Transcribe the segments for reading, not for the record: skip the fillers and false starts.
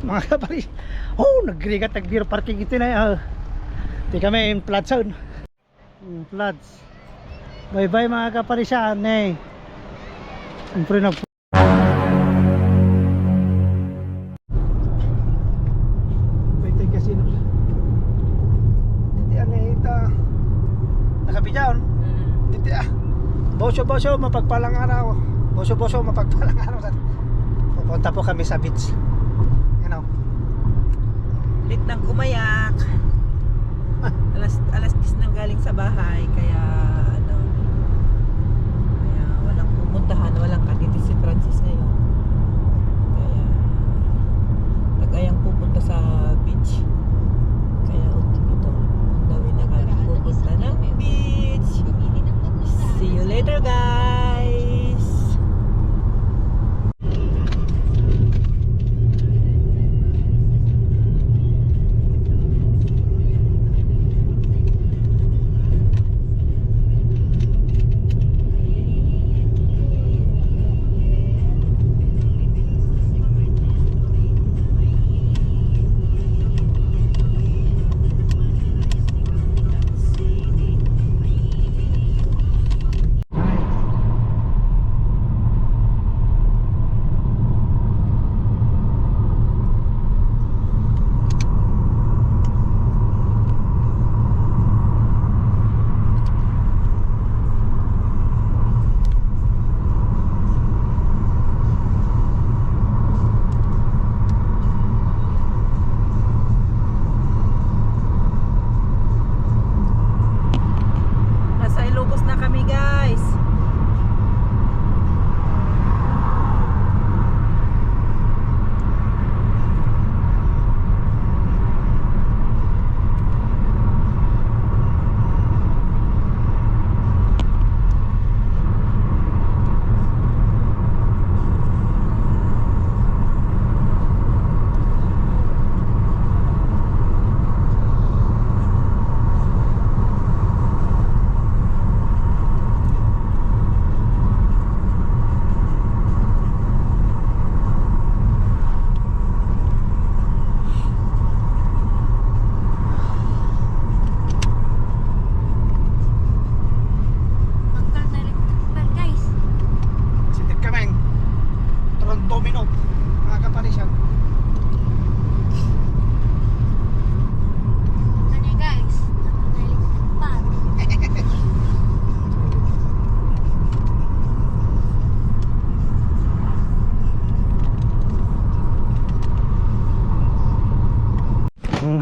mga kapari. Oh, nagrigat nagbiro parking ito na. Di kami in flood zone. Floods. Bye bye mga kapari siya. Siyempre na kasino. Titian na ita. Nakabidyaon. Titian. Boso mapagpalang araw. Boso mapagpalang araw. Pupunta po kami sa beach. Ano? Lit nang gumayak. Alas 10 nang galing sa bahay. Kaya walang pupuntahan. Walang katiti si Francis ngayon. Kaya nag-ayang pupunta sa beach. Kaya ito undawin na kami pupunta ng beach. See you later guys.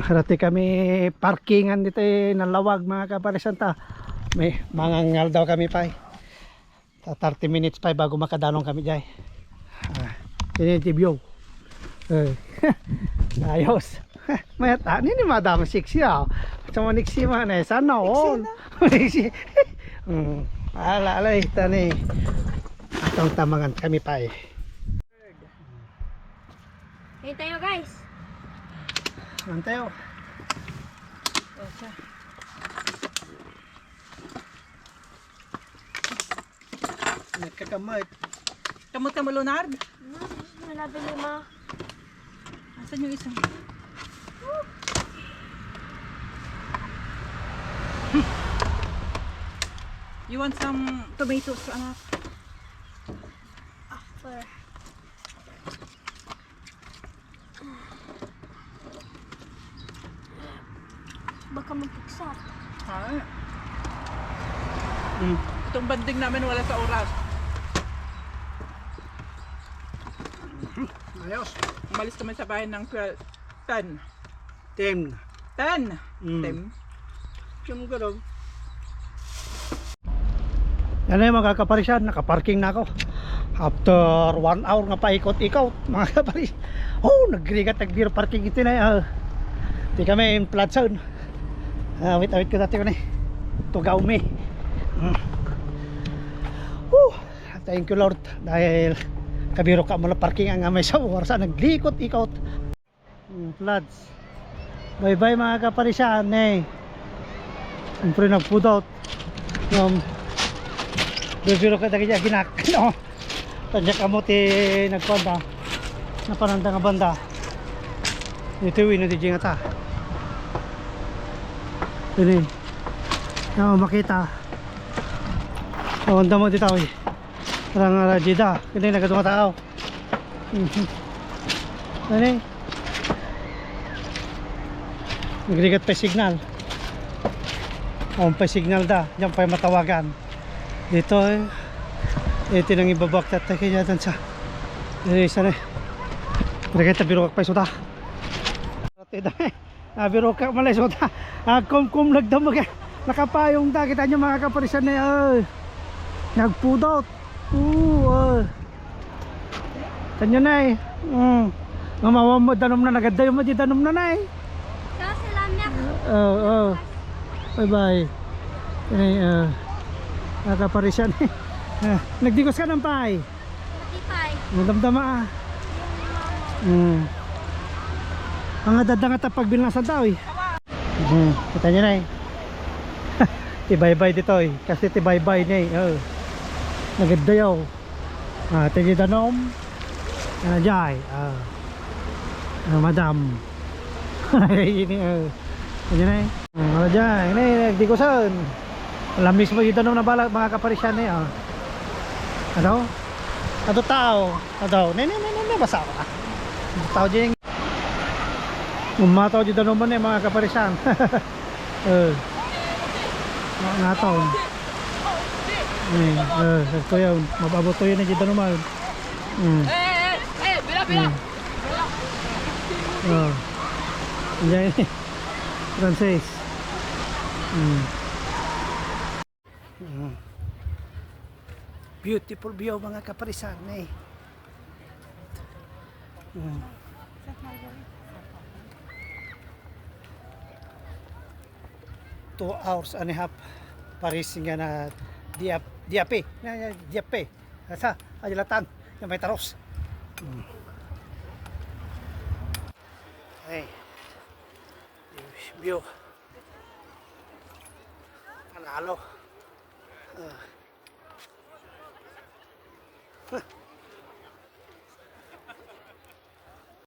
Harati kami parkingan dito nalawag mga kaparisanta. May mangangal daw kami pa 30 minutes pa bago makadanong kami dyan. Tinitibyo. Ayos. May tani ni madam siksi Sama niksi man sana on. Niksi. Alay tani. Atong tamangan kami pa Hey tayo guys. Mantayo. Nagkakamot. Kamot ka mo, Leonard? Nabili ma. Asan yung isa? You want some tomatoes, anak? After. Baka magpuksak. Ha? Itong banding namin wala sa oras. Ayos. Umalis kami sa bahay ng 12. 10. 10. 10. 10. Siyam ka daw. Yan na yung mga kaparisyan. Nakaparking na ako. After 1 hour nga paikot-ikot mga kaparis. Oh, nagrigat nagbiro parking ito na. Di kami in flood zone. Wait ko dati ko na tugaw me. Thank you Lord dahil kabiro ka mo na parking ang amay sa oras naglikot-ikot. Floods. Bye bye mga kaparisyan siyempre nagpudot biro ka dagay ginak no tanya ka mo ti nagkwanta na pananda nga banda Ito yung natijing ata. Ini. Ako makita. Oh, ang damo dito eh. Parang jida. Hindi nagkatong tao. Ini. Nagrigat pa signal. Oh, pa signal da. Diyan pa matawagan. Dito eh. Ito nang ibabak tatay kaya dyan sa. Isa na. Nagrigat na birokak pa suda. Birokak malay suda. Kum nagdamag eh. Nakapayong da. Kita nyo mga kaparisan na nagpudot. Tanyo na eh. Mamawa mo danom na nagadayo mo di danom na na eh. Kasi lamyak. Bye bye. Nakaparisan eh. Nagdigos ka ng pay. Matipay. Nadamdama ah. Mga dadang at pagbilnasan daw eh. Kita nyo na eh. Tibay-bay dito eh. Kasi tibay-bay na eh. Nagadayaw. Tigi danom. Jai. Madam. Ini Ini na eh. Jai. Ini nagdigusan. Lamis mo yung danom na balak mga kaparisyan eh. Ano? Ato tao. Ato. Nene basa ka. Tao dyan. Umataw dyan danom eh mga kaparisyan. Ngataw. Ito yun. Mababoto yun na dyan danom. Bila. Diyan ini. Francis. Beautiful view mga kaparisan eh. 2 hours and a half Paris nga na Diape. Sa Ajalatan na may taros. Hey. View. Panalo.